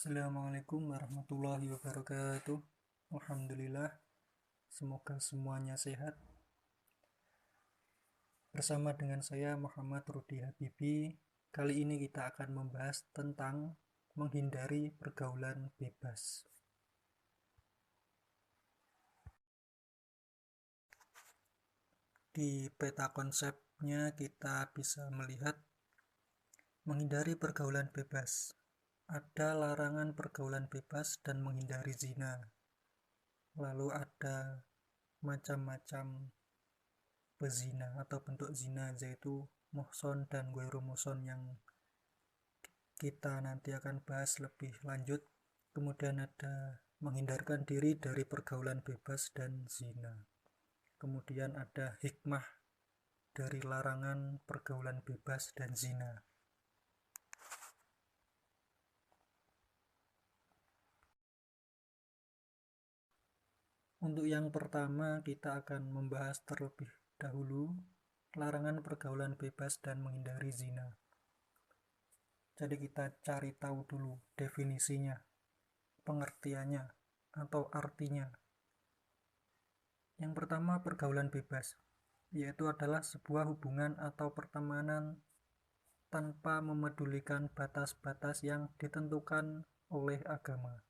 Assalamualaikum warahmatullahi wabarakatuh. Alhamdulillah, semoga semuanya sehat. Bersama dengan saya Muhammad Rudi Habibi, kali ini kita akan membahas tentang menghindari pergaulan bebas. Di peta konsepnya kita bisa melihat menghindari pergaulan bebas. Ada larangan pergaulan bebas dan menghindari zina. Lalu ada macam-macam pezina atau bentuk zina, yaitu muhson dan ghairu muhson, yang kita nanti akan bahas lebih lanjut. Kemudian ada menghindarkan diri dari pergaulan bebas dan zina. Kemudian ada hikmah dari larangan pergaulan bebas dan zina. Untuk yang pertama, kita akan membahas terlebih dahulu larangan pergaulan bebas dan menghindari zina. Jadi kita cari tahu dulu definisinya, pengertiannya, atau artinya. Yang pertama, pergaulan bebas, yaitu adalah sebuah hubungan atau pertemanan tanpa memedulikan batas-batas yang ditentukan oleh agama.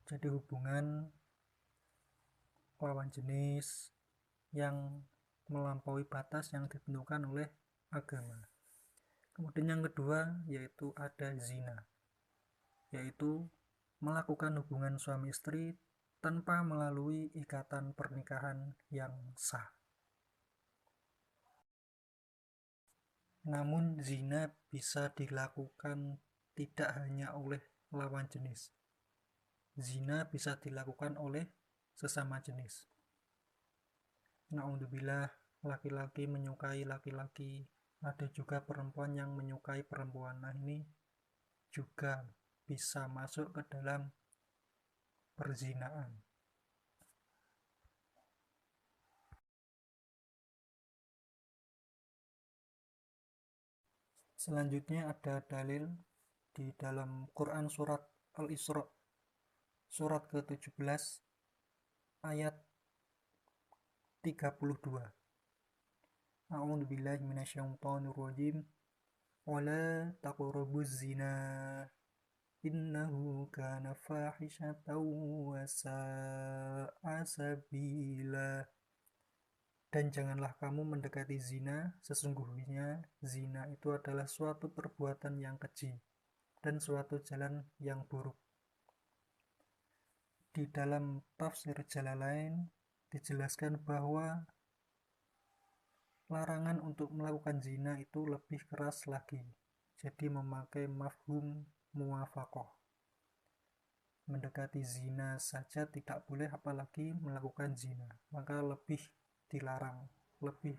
Jadi hubungan lawan jenis yang melampaui batas yang ditentukan oleh agama. Kemudian yang kedua, yaitu ada zina, yaitu melakukan hubungan suami istri tanpa melalui ikatan pernikahan yang sah. Namun zina bisa dilakukan tidak hanya oleh lawan jenis. Zina bisa dilakukan oleh sesama jenis. Na'udzubillah, laki-laki menyukai laki-laki, ada juga perempuan yang menyukai perempuan. Nah, ini juga bisa masuk ke dalam perzinaan. Selanjutnya ada dalil di dalam Quran surat Al-Isra, surat ke-17 ayat 32. A'udzubillahi minasyaitonirrajim. Wala taqrabuz zina innahu kana fahishatan wa sa'a sabila. Dan janganlah kamu mendekati zina, sesungguhnya zina itu adalah suatu perbuatan yang keji dan suatu jalan yang buruk. Di dalam tafsir Jalalain dijelaskan bahwa larangan untuk melakukan zina itu lebih keras lagi. Jadi memakai mafhum muwafaqah. Mendekati zina saja tidak boleh, apalagi melakukan zina. Maka lebih dilarang, lebih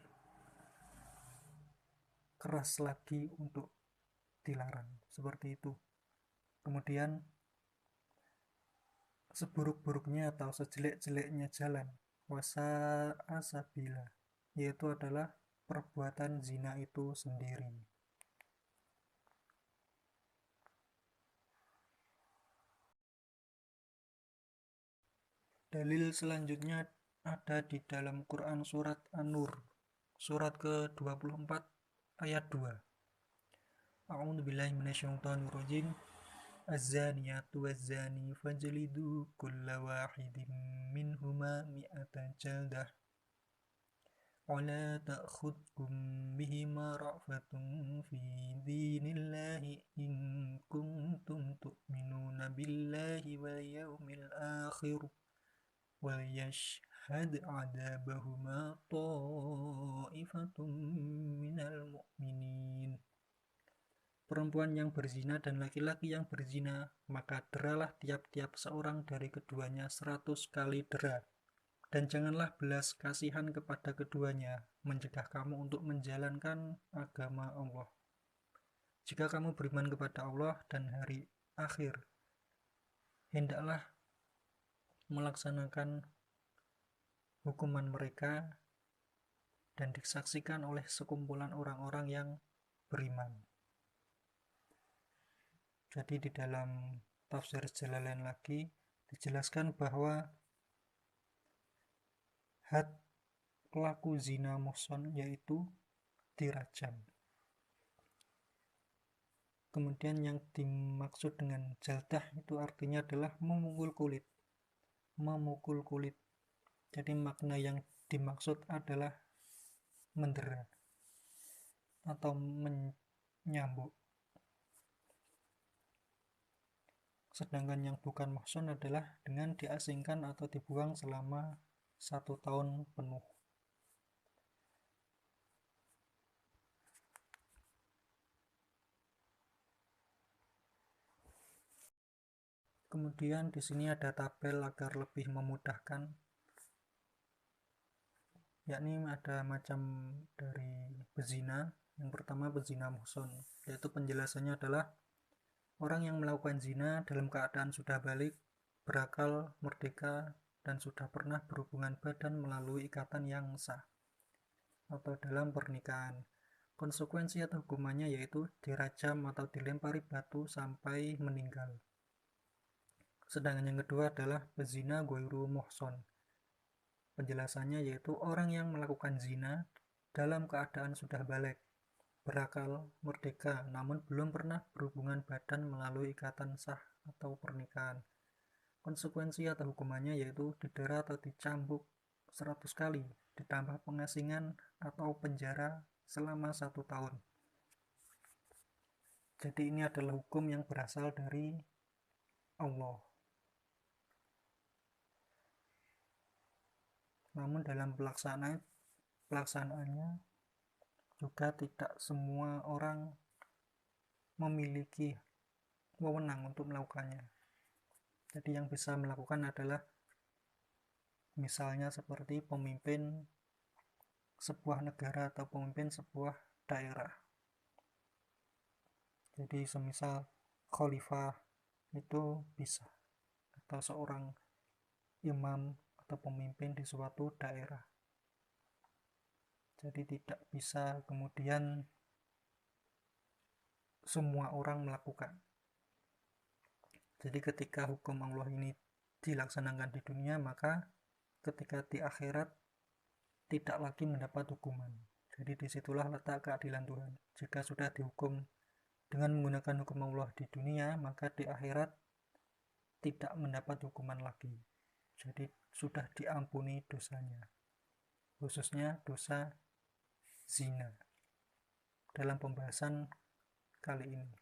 keras lagi untuk dilarang. Seperti itu. Kemudian seburuk-buruknya atau sejelek-jeleknya jalan, wasa'a sabila, yaitu adalah perbuatan zina itu sendiri. Dalil selanjutnya ada di dalam Quran surat An-Nur, surat ke-24 ayat 2. A'udzubillahi minasyaitonirrajim. Az-zaniyatu waz-zani fajlidu kulla wahidin minhuma mi'ata jaldah. ولا تأخذكم بهما رأفة في دين الله إن كنتم تؤمنون بالله واليوم الآخر وليشهد عذابهما طائفة من المؤمنين. Perempuan yang berzina dan laki-laki yang berzina, maka deralah tiap-tiap seorang dari keduanya 100 kali dera. Dan janganlah belas kasihan kepada keduanya, mencegah kamu untuk menjalankan agama Allah. Jika kamu beriman kepada Allah dan hari akhir, hendaklah melaksanakan hukuman mereka dan disaksikan oleh sekumpulan orang-orang yang beriman. Jadi di dalam tafsir Jalalain lagi dijelaskan bahwa had pelaku zina muhson yaitu dirajam. Kemudian yang dimaksud dengan jaldah itu artinya adalah memukul kulit. Jadi makna yang dimaksud adalah mendera atau menyambuk. Sedangkan yang bukan muhson adalah dengan diasingkan atau dibuang selama 1 tahun penuh. Kemudian di sini ada tabel agar lebih memudahkan, yakni ada macam dari bezina. Yang pertama bezina muhson, yaitu penjelasannya adalah orang yang melakukan zina dalam keadaan sudah balik, berakal, merdeka, dan sudah pernah berhubungan badan melalui ikatan yang sah atau dalam pernikahan. Konsekuensi atau hukumannya yaitu dirajam atau dilempari batu sampai meninggal. Sedangkan yang kedua adalah bezina ghairu muhson. Penjelasannya yaitu orang yang melakukan zina dalam keadaan sudah balik, berakal, merdeka, namun belum pernah berhubungan badan melalui ikatan sah atau pernikahan. Konsekuensi atau hukumannya yaitu didera atau dicambuk 100 kali, ditambah pengasingan atau penjara selama 1 tahun. Jadi ini adalah hukum yang berasal dari Allah. Namun dalam pelaksanaannya juga tidak semua orang memiliki wewenang untuk melakukannya. Jadi yang bisa melakukan adalah misalnya seperti pemimpin sebuah negara atau pemimpin sebuah daerah. Jadi semisal khalifah itu bisa, atau seorang imam atau pemimpin di suatu daerah. Jadi tidak bisa kemudian semua orang melakukan. Jadi ketika hukum Allah ini dilaksanakan di dunia, maka ketika di akhirat tidak lagi mendapat hukuman. Jadi disitulah letak keadilan Tuhan. Jika sudah dihukum dengan menggunakan hukum Allah di dunia, maka di akhirat tidak mendapat hukuman lagi. Jadi sudah diampuni dosanya, khususnya dosa zina dalam pembahasan kali ini.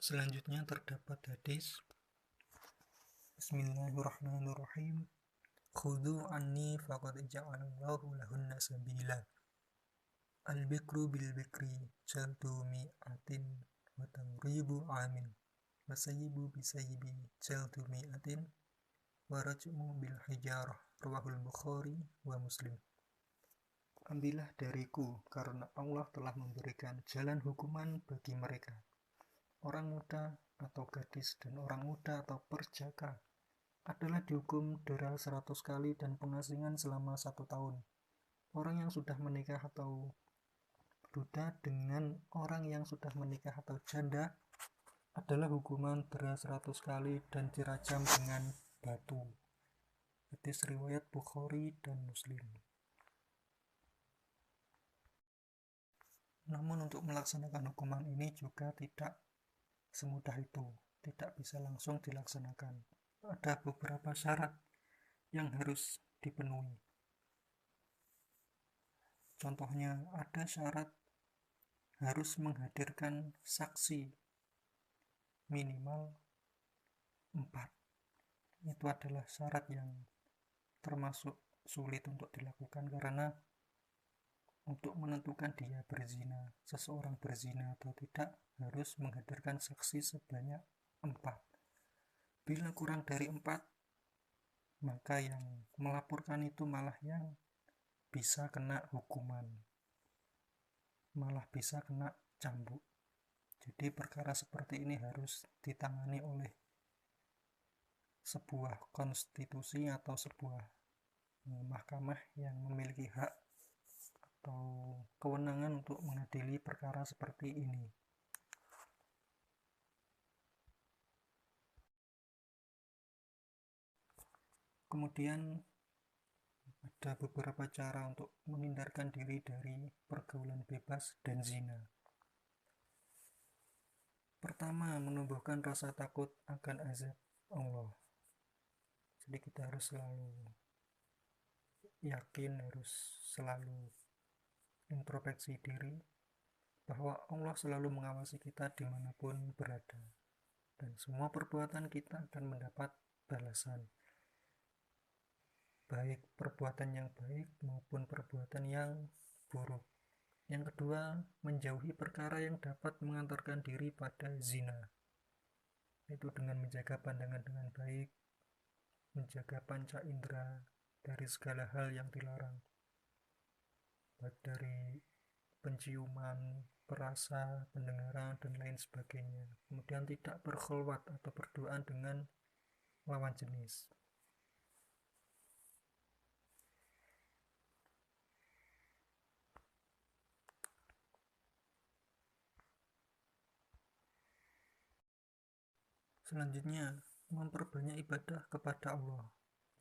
Selanjutnya terdapat hadis Bismillahirrahmanirrahim. Khudhu anni faqad ja'alallahu lahunna sabila. Al-bikru bil-bikri jaldu mi'atin wa tamribu amin wa sayyibu bisayyibi jaldu mi'atin wa rajmu bil-hijarah. Rawahul Bukhari wa Muslim. Ambillah dariku karena Allah telah memberikan jalan hukuman bagi mereka, orang muda atau gadis dan orang muda atau perjaka adalah dihukum dera 100 kali dan pengasingan selama 1 tahun. Orang yang sudah menikah atau duda dengan orang yang sudah menikah atau janda adalah hukuman dera 100 kali dan dirajam dengan batu. Hadis riwayat Bukhari dan Muslim. Namun untuk melaksanakan hukuman ini juga tidak semudah itu, tidak bisa langsung dilaksanakan. Ada beberapa syarat yang harus dipenuhi. Contohnya ada syarat harus menghadirkan saksi minimal 4. Itu adalah syarat yang termasuk sulit untuk dilakukan karena untuk menentukan dia berzina, seseorang berzina atau tidak, harus menghadirkan saksi sebanyak 4. Bila kurang dari 4, maka yang melaporkan itu malah yang bisa kena hukuman, malah bisa kena cambuk. Jadi perkara seperti ini harus ditangani oleh sebuah konstitusi atau sebuah mahkamah yang memiliki hak atau kewenangan untuk mengadili perkara seperti ini. Kemudian ada beberapa cara untuk menghindarkan diri dari pergaulan bebas dan zina. Pertama, menumbuhkan rasa takut akan azab Allah. Jadi kita harus selalu yakin, harus selalu introspeksi diri bahwa Allah selalu mengawasi kita dimanapun berada, dan semua perbuatan kita akan mendapat balasan, baik perbuatan yang baik maupun perbuatan yang buruk. Yang kedua, menjauhi perkara yang dapat mengantarkan diri pada zina, yaitu dengan menjaga pandangan dengan baik, menjaga panca indera dari segala hal yang dilarang, baik dari penciuman, perasa, pendengaran, dan lain sebagainya. Kemudian tidak berkhulwat atau berduaan dengan lawan jenis. Selanjutnya, memperbanyak ibadah kepada Allah.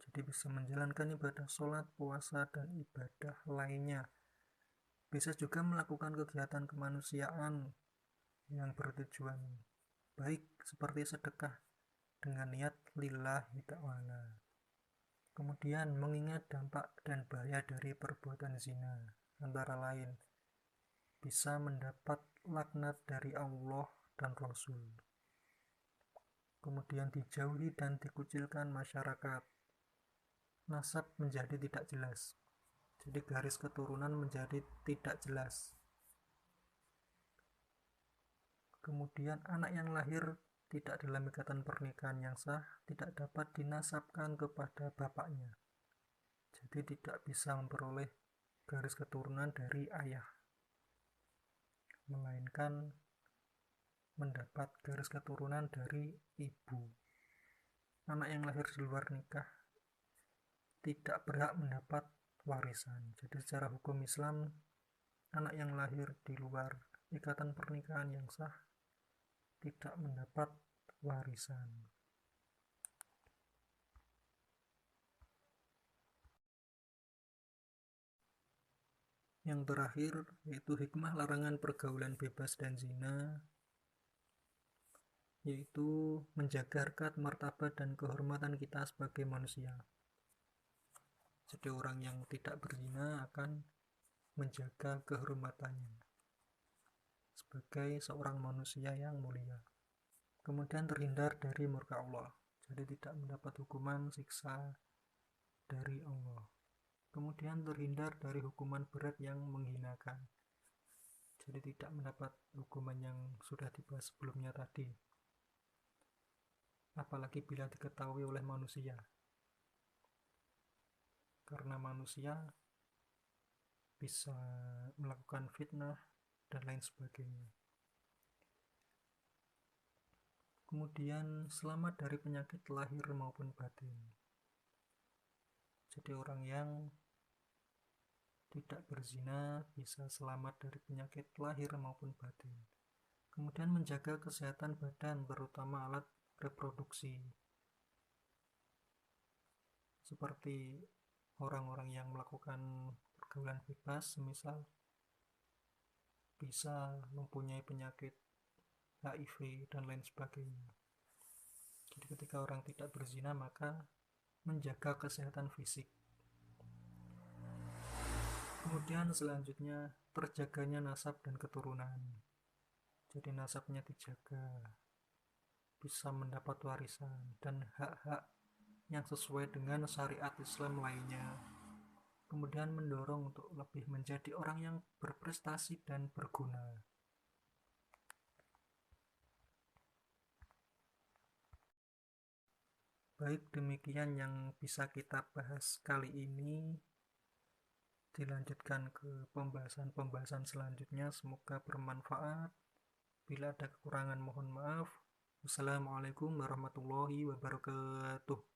Jadi bisa menjalankan ibadah sholat, puasa, dan ibadah lainnya. Bisa juga melakukan kegiatan kemanusiaan yang bertujuan baik seperti sedekah dengan niat lillahi ta'ala. Kemudian mengingat dampak dan bahaya dari perbuatan zina, antara lain bisa mendapat laknat dari Allah dan Rasul. Kemudian dijauhi dan dikucilkan masyarakat. Nasab menjadi tidak jelas. Jadi garis keturunan menjadi tidak jelas. Kemudian anak yang lahir tidak dalam ikatan pernikahan yang sah tidak dapat dinasabkan kepada bapaknya. Jadi tidak bisa memperoleh garis keturunan dari ayah, melainkan mendapat garis keturunan dari ibu. Anak yang lahir di luar nikah tidak berhak mendapat warisan. Jadi secara hukum Islam, anak yang lahir di luar ikatan pernikahan yang sah tidak mendapat warisan. Yang terakhir yaitu hikmah larangan pergaulan bebas dan zina, yaitu menjaga harkat, martabat, dan kehormatan kita sebagai manusia. Jadi orang yang tidak berzina akan menjaga kehormatannya sebagai seorang manusia yang mulia. Kemudian terhindar dari murka Allah, jadi tidak mendapat hukuman siksa dari Allah. Kemudian terhindar dari hukuman berat yang menghinakan, jadi tidak mendapat hukuman yang sudah dibahas sebelumnya tadi, apalagi bila diketahui oleh manusia, karena manusia bisa melakukan fitnah dan lain sebagainya. Kemudian selamat dari penyakit lahir maupun batin. Jadi orang yang tidak berzina bisa selamat dari penyakit lahir maupun batin. Kemudian menjaga kesehatan badan, terutama alat reproduksi, seperti orang-orang yang melakukan pergaulan bebas, misal bisa mempunyai penyakit HIV dan lain sebagainya. Jadi ketika orang tidak berzina, maka menjaga kesehatan fisik. Kemudian selanjutnya terjaganya nasab dan keturunan. Jadi nasabnya dijaga, bisa mendapat warisan dan hak-hak yang sesuai dengan syariat Islam lainnya. Kemudian mendorong untuk lebih menjadi orang yang berprestasi dan berguna. Baik, demikian yang bisa kita bahas kali ini. Dilanjutkan ke pembahasan-pembahasan selanjutnya, semoga bermanfaat. Bila ada kekurangan mohon maaf. Wassalamualaikum warahmatullahi wabarakatuh.